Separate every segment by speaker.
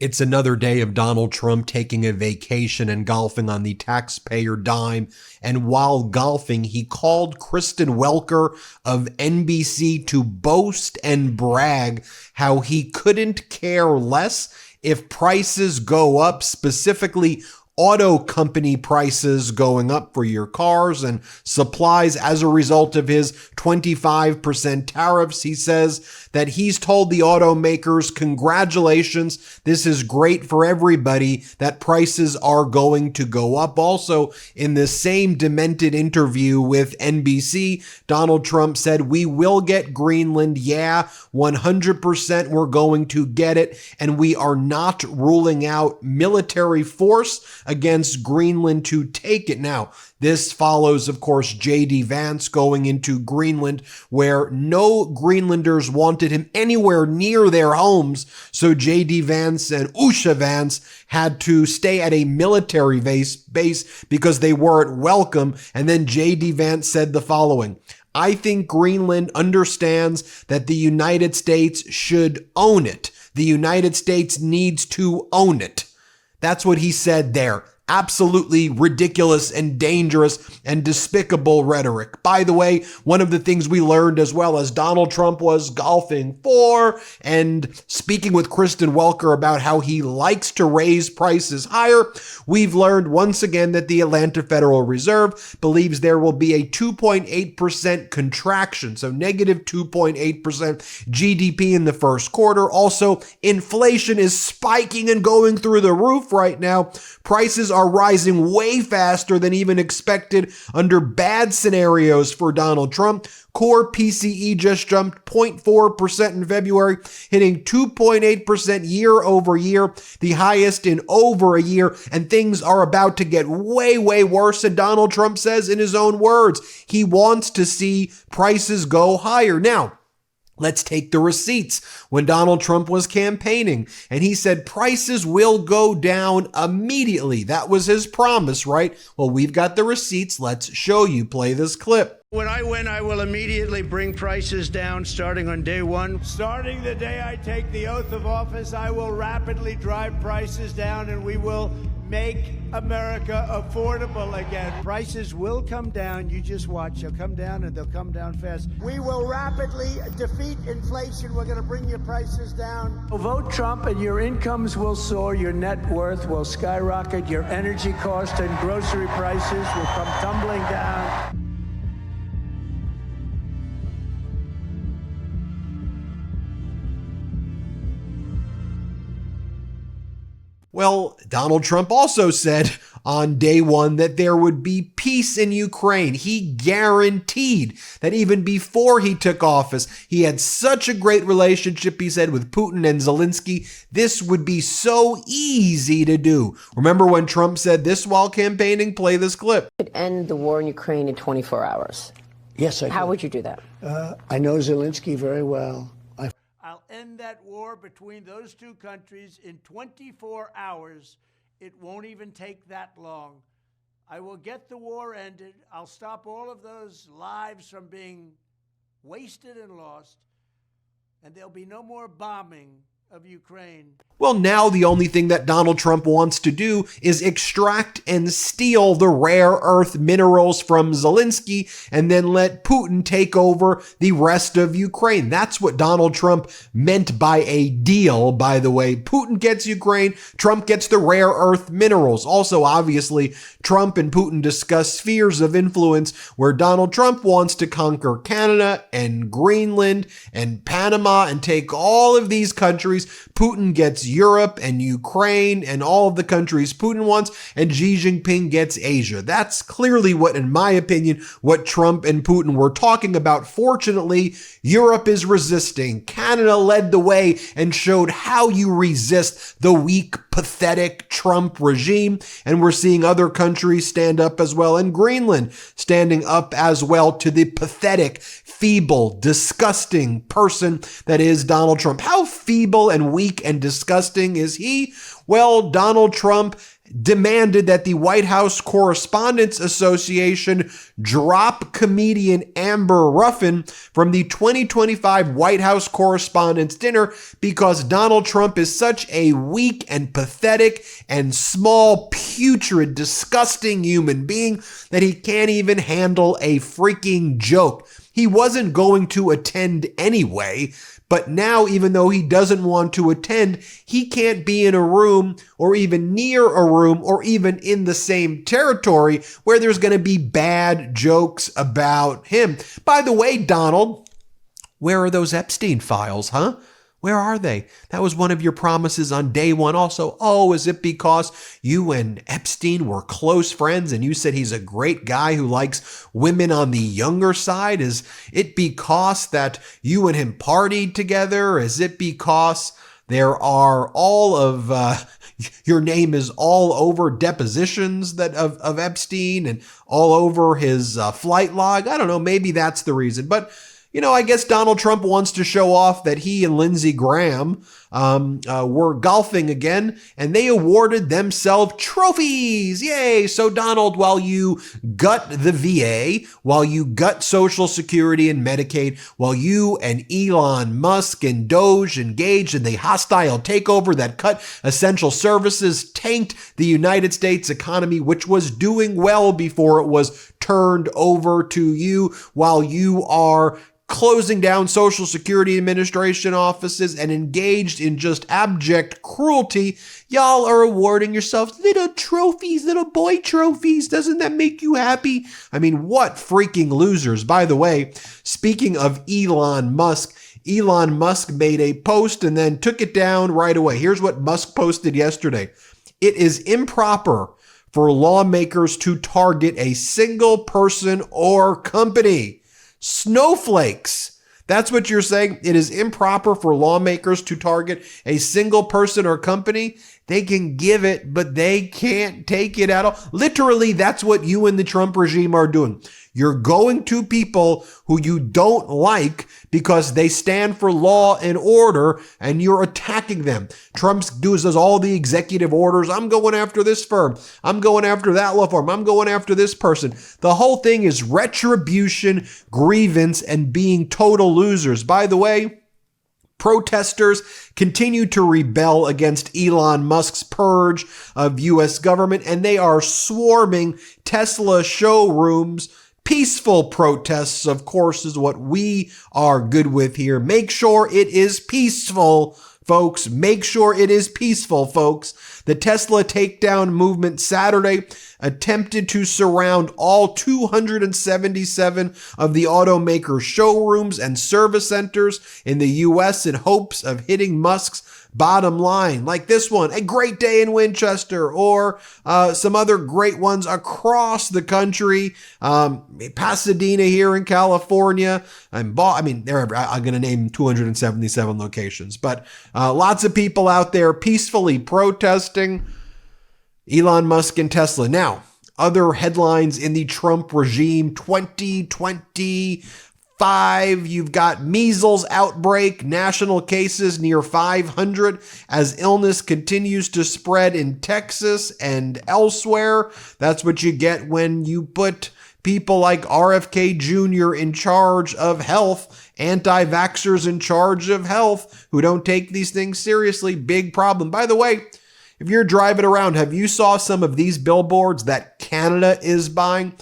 Speaker 1: It's another day of Donald Trump taking a vacation and golfing on the taxpayer dime. And while golfing, he called Kristen Welker of NBC to boast and brag how he couldn't care less if prices go up, specifically auto company prices going up for your cars and supplies as a result of his 25% tariffs. He says that he's told the automakers, congratulations, this is great for everybody, that prices are going to go up. Also, in the same demented interview with NBC, Donald Trump said, we will get Greenland. Yeah, 100% we're going to get it. And we are not ruling out military force against Greenland to take it. Now, this follows, of course, J.D. Vance going into Greenland, where no Greenlanders wanted him anywhere near their homes. So J.D. Vance and Usha Vance had to stay at a military base because they weren't welcome. And then J.D. Vance said the following: I think Greenland understands that the United States should own it. The United States needs to own it. That's what he said there. Absolutely ridiculous and dangerous and despicable rhetoric. By the way, one of the things we learned as well as Donald Trump was golfing for and speaking with Kristen Welker about how he likes to raise prices higher, we've learned once again that the Atlanta Federal Reserve believes there will be a 2.8% contraction, so negative 2.8% GDP in the first quarter. Also, inflation is spiking and going through the roof right now. Prices are rising way faster than even expected under bad scenarios for Donald Trump. Core PCE just jumped 0.4% in February, hitting 2.8% year over year, the highest in over a year, and things are about to get way, way worse. And Donald Trump says in his own words, he wants to see prices go higher. Now, let's take the receipts when Donald Trump was campaigning, and he said prices will go down immediately. That was his promise, right? Well, we've got the receipts. Let's show you. Play this clip.
Speaker 2: When I win, I will immediately bring prices down starting on day one.
Speaker 3: Starting the day I take the oath of office, I will rapidly drive prices down, and we will make America affordable again. Prices will come down. You just watch. They'll come down, and they'll come down fast. We will rapidly defeat inflation. We're going to bring your prices down. Vote Trump, and your incomes will soar. Your net worth will skyrocket. Your energy cost and grocery prices will come tumbling down.
Speaker 1: Well, Donald Trump also said on day one that there would be peace in Ukraine. He guaranteed that even before he took office, he had such a great relationship, he said, with Putin and Zelensky. This would be so easy to do. Remember when Trump said this while campaigning? Play this clip.
Speaker 4: Could end the war in Ukraine in 24 hours.
Speaker 3: Yes, I do.
Speaker 4: How would you do that?
Speaker 3: I know Zelensky very well.
Speaker 5: I'll end that war between those two countries in 24 hours. It won't even take that long. I will get the war ended. I'll stop all of those lives from being wasted and lost, and there'll be no more bombing of Ukraine.
Speaker 1: Well, now the only thing that Donald Trump wants to do is extract and steal the rare earth minerals from Zelensky and then let Putin take over the rest of Ukraine. That's what Donald Trump meant by a deal, by the way. Putin gets Ukraine, Trump gets the rare earth minerals. Also, obviously, Trump and Putin discuss spheres of influence where Donald Trump wants to conquer Canada and Greenland and Panama and take all of these countries. Putin gets Europe and Ukraine and all of the countries Putin wants, and Xi Jinping gets Asia. That's clearly what, in my opinion, what Trump and Putin were talking about. Fortunately, Europe is resisting. Canada led the way and showed how you resist the weak, pathetic Trump regime, and we're seeing other countries stand up as well, and Greenland standing up as well to the pathetic, feeble, disgusting person that is Donald Trump. How feeble and weak and disgusting is he? Well, Donald Trump demanded that the White House Correspondents Association drop comedian Amber Ruffin from the 2025 White House Correspondents' Dinner because Donald Trump is such a weak and pathetic and small, putrid, disgusting human being that he can't even handle a freaking joke. He wasn't going to attend anyway, but now, even though he doesn't want to attend, he can't be in a room or even near a room or even in the same territory where there's going to be bad jokes about him. By the way, Donald, where are those Epstein files, huh? Where are they? That was one of your promises on day one also. Oh, is it because you and Epstein were close friends and you said he's a great guy who likes women on the younger side? Is it because that you and him partied together? Is it because there are all of, your name is all over depositions that of Epstein and all over his flight log? I don't know. Maybe that's the reason. But you know, I guess Donald Trump wants to show off that he and Lindsey Graham were golfing again, and they awarded themselves trophies. Yay! So Donald, while you gut the VA, while you gut Social Security and Medicaid, while you and Elon Musk and DOGE engaged in the hostile takeover that cut essential services, tanked the United States economy, which was doing well before it was turned over to you, while you are closing down Social Security Administration offices and engaged in just abject cruelty, y'all are awarding yourselves little trophies, little boy trophies. Doesn't that make you happy? I mean, what freaking losers. By the way, speaking of Elon Musk made a post and then took it down right away. Here's what Musk posted yesterday. It is improper for lawmakers to target a single person or company. Snowflakes. That's what you're saying. It is improper for lawmakers to target a single person or company. They can give it, but they can't take it at all. Literally, that's what you and the Trump regime are doing. You're going to people who you don't like because they stand for law and order, and you're attacking them. Trump does all the executive orders. I'm going after this firm. I'm going after that law firm. I'm going after this person. The whole thing is retribution, grievance, and being total losers. By the way, protesters continue to rebel against Elon Musk's purge of U.S. government, and they are swarming Tesla showrooms. Peaceful protests, of course, is what we are good with here. Make sure it is peaceful, folks. Make sure it is peaceful, folks. The Tesla takedown movement Saturday attempted to surround all 277 of the automaker's showrooms and service centers in the U.S. in hopes of hitting Musk's bottom line, like this one, a great day in Winchester, or some other great ones across the country, Pasadena here in California, and I'm going to name 277 locations, but lots of people out there peacefully protesting Elon Musk and Tesla. Now, other headlines in the Trump regime 2025. You've got measles outbreak, national cases near 500 as illness continues to spread in Texas and elsewhere. That's what you get when you put people like RFK Jr. in charge of health, anti-vaxxers in charge of health who don't take these things seriously. Big problem. By the way, if you're driving around, have you saw some of these billboards that Canada is buying?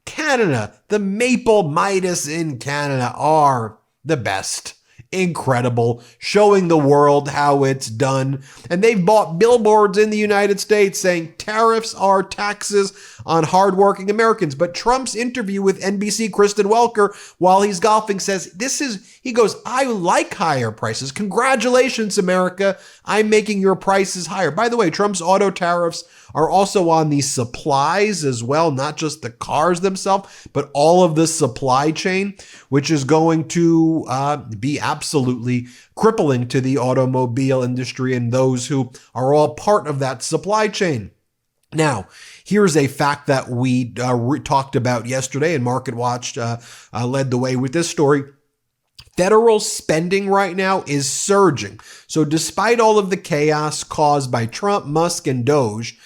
Speaker 1: Canada, the Maple Midas in Canada are the best. Incredible, showing the world how it's done. And they've bought billboards in the United States saying tariffs are taxes on hardworking Americans. But Trump's interview with NBC Kristen Welker while he's golfing says, he goes, I like higher prices. Congratulations, America. I'm making your prices higher. By the way, Trump's auto tariffs are also on the supplies as well, not just the cars themselves, but all of the supply chain, which is going to be absolutely crippling to the automobile industry and those who are all part of that supply chain. Now, here's a fact that we talked about yesterday, and Market Watch led the way with this story. Federal spending right now is surging. So despite all of the chaos caused by Trump, Musk, and DOGE,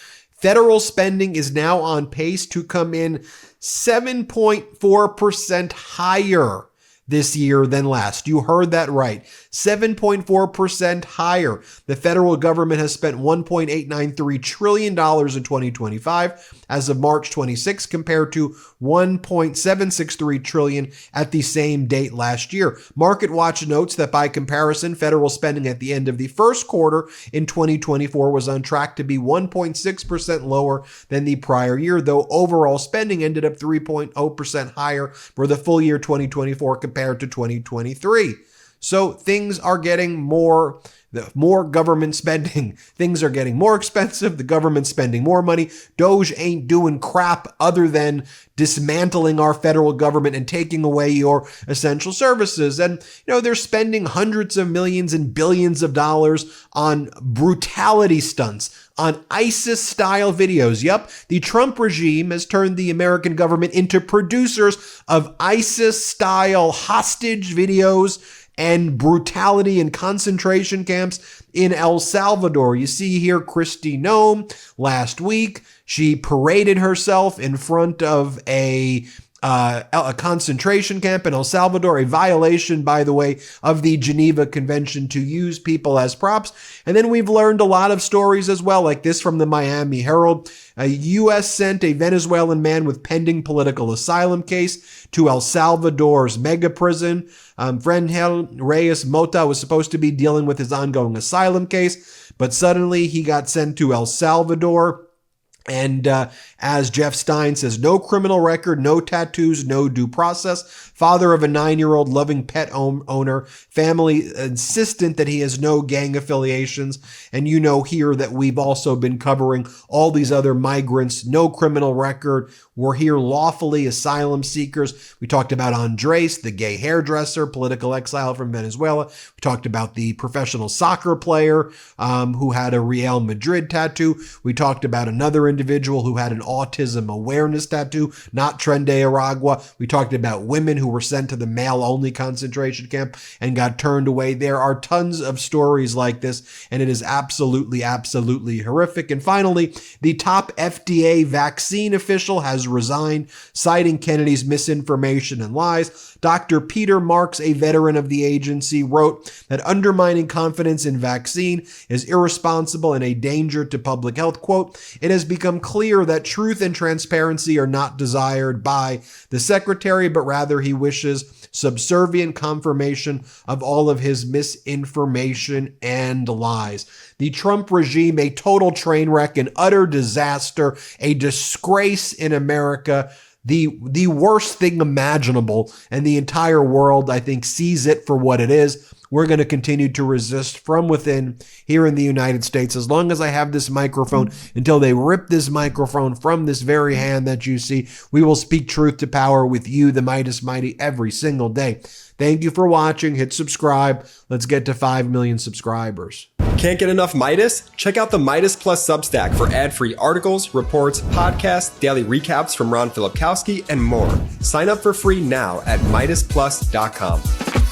Speaker 1: Federal spending is now on pace to come in 7.4% higher this year than last. You heard that right. 7.4% higher. The federal government has spent $1.893 trillion in 2025 as of March 26 compared to $1.763 trillion at the same date last year. MarketWatch notes that by comparison, federal spending at the end of the first quarter in 2024 was on track to be 1.6% lower than the prior year, though overall spending ended up 3.0% higher for the full year 2024 compared to 2023. So things are getting more government spending. Things are getting more expensive. The government's spending more money. DOGE ain't doing crap other than dismantling our federal government and taking away your essential services. And, they're spending hundreds of millions and billions of dollars on brutality stunts, on ISIS-style videos. Yep, the Trump regime has turned the American government into producers of ISIS-style hostage videos and brutality in concentration camps in El Salvador. You see here Kristi Noem last week. She paraded herself in front of a concentration camp in El Salvador, a violation, by the way, of the Geneva Convention to use people as props. And then we've learned a lot of stories as well, like this from the Miami Herald. A U.S. sent a Venezuelan man with pending political asylum case to El Salvador's mega prison. Frangel Reyes Mota was supposed to be dealing with his ongoing asylum case, but suddenly he got sent to El Salvador. And as Jeff Stein says, no criminal record, no tattoos, no due process. Father of a 9-year-old, loving pet owner, family insistent that he has no gang affiliations. And here that we've also been covering all these other migrants, no criminal record. We're here lawfully, asylum seekers. We talked about Andres, the gay hairdresser, political exile from Venezuela. We talked about the professional soccer player who had a Real Madrid tattoo. We talked about another individual who had an autism awareness tattoo, not Tren de Aragua. We talked about women who were sent to the male-only concentration camp and got turned away. There are tons of stories like this, and it is absolutely, absolutely horrific. And finally, the top FDA vaccine official has resigned, citing Kennedy's misinformation and lies. Dr. Peter Marks, a veteran of the agency, wrote that undermining confidence in vaccine is irresponsible and a danger to public health. Quote, it has become clear that truth and transparency are not desired by the secretary, but rather he wishes subservient confirmation of all of his misinformation and lies. The Trump regime, a total train wreck, an utter disaster, a disgrace in America, the worst thing imaginable, and the entire world, I think, sees it for what it is. We're going to continue to resist from within here in the United States as long as I have this microphone, until they rip this microphone from this very hand that you see. We will speak truth to power with you, the Midas Mighty, every single day. Thank you for watching. Hit subscribe. Let's get to 5 million subscribers.
Speaker 6: Can't get enough Midas? Check out the Midas Plus Substack for ad-free articles, reports, podcasts, daily recaps from Ron Filipkowski, and more. Sign up for free now at MeidasPlus.com.